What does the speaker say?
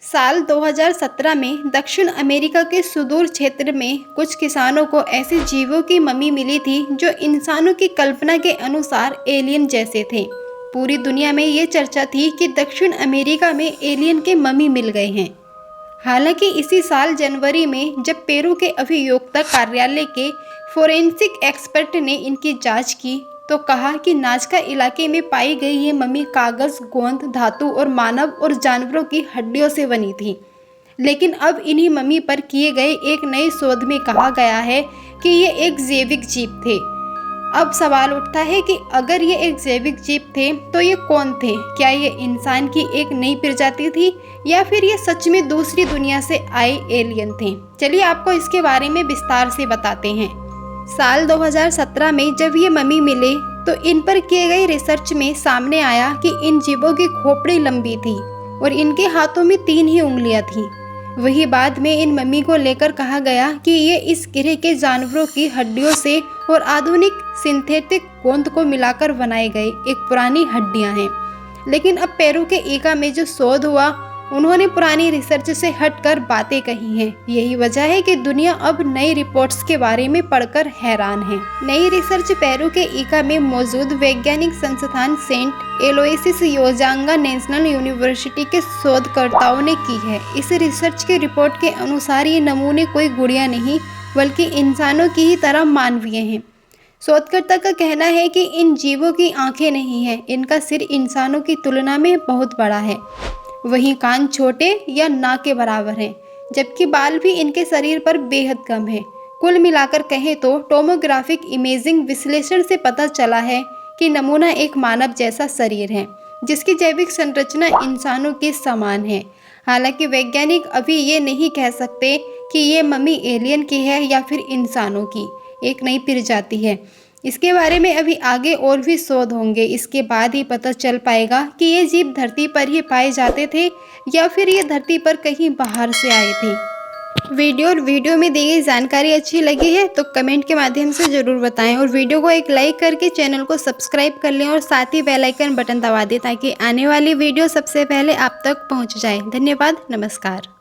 साल 2017 में दक्षिण अमेरिका के सुदूर क्षेत्र में कुछ किसानों को ऐसे जीवों की मम्मी मिली थी जो इंसानों की कल्पना के अनुसार एलियन जैसे थे। पूरी दुनिया में ये चर्चा थी कि दक्षिण अमेरिका में एलियन के मम्मी मिल गए हैं। हालांकि इसी साल जनवरी में जब पेरू के अभियोक्ता कार्यालय के फोरेंसिक एक्सपर्ट ने इनकी जांच की तो कहा कि नाजका इलाके में पाई गई ये मम्मी कागज, गोंद, धातु और मानव और जानवरों की हड्डियों से बनी थी। लेकिन अब इन्हीं मम्मी पर किए गए एक नए शोध में कहा गया है कि ये एक जैविक जीव थे। अब सवाल उठता है कि अगर ये एक जैविक जीव थे तो ये कौन थे? क्या ये इंसान की एक नई प्रजाति थी या फिर ये सच में दूसरी दुनिया से आए एलियन थे? चलिए आपको इसके बारे में विस्तार से बताते हैं। साल 2017 में जब ये मम्मी मिले तो इन पर किए गए रिसर्च में सामने आया कि इन जीवों की खोपड़ी लंबी थी और इनके हाथों में 3 ही उंगलियां थीं। वही बाद में इन मम्मी को लेकर कहा गया कि ये इस गिरह के जानवरों की हड्डियों से और आधुनिक सिंथेटिक गोंद को मिलाकर बनाए गए एक पुरानी हड्डियां हैं। लेकिन अब पेरू के ईका में जो शोध हुआ उन्होंने पुरानी रिसर्च से हटकर बातें कही हैं। यही वजह है कि दुनिया अब नई रिपोर्ट्स के बारे में पढ़कर हैरान है। नई रिसर्च पेरू के ईका में मौजूद वैज्ञानिक संस्थान सेंट एलोयसिस योजांगा नेशनल यूनिवर्सिटी के शोधकर्ताओं ने की है। इस रिसर्च की रिपोर्ट के अनुसार ये नमूने कोई गुड़िया नहीं बल्कि इंसानों की ही तरह मानवीय हैं। शोधकर्ता का कहना है कि इन जीवों की आंखें नहीं हैं, इनका सिर इंसानों की तुलना में बहुत बड़ा है। वहीं कान छोटे या ना के बराबर हैं, जबकि बाल भी इनके शरीर पर बेहद कम है। कुल मिलाकर कहें तो टोमोग्राफिक इमेजिंग विश्लेषण से पता चला है कि नमूना एक मानव जैसा शरीर है जिसकी जैविक संरचना इंसानों के समान है। हालांकि वैज्ञानिक अभी ये नहीं कह सकते कि ये मम्मी एलियन की है या फिर इंसानों की एक नई प्रजाति है। इसके बारे में अभी आगे और भी शोध होंगे। इसके बाद ही पता चल पाएगा कि ये जीव धरती पर ही पाए जाते थे या फिर ये धरती पर कहीं बाहर से आए थे। वीडियो में दी गई जानकारी अच्छी लगी है तो कमेंट के माध्यम से ज़रूर बताएं और वीडियो को एक लाइक करके चैनल को सब्सक्राइब कर लें और साथ ही बेल आइकन बटन दबा दें ताकि आने वाली वीडियो सबसे पहले आप तक पहुंच जाए। धन्यवाद, नमस्कार।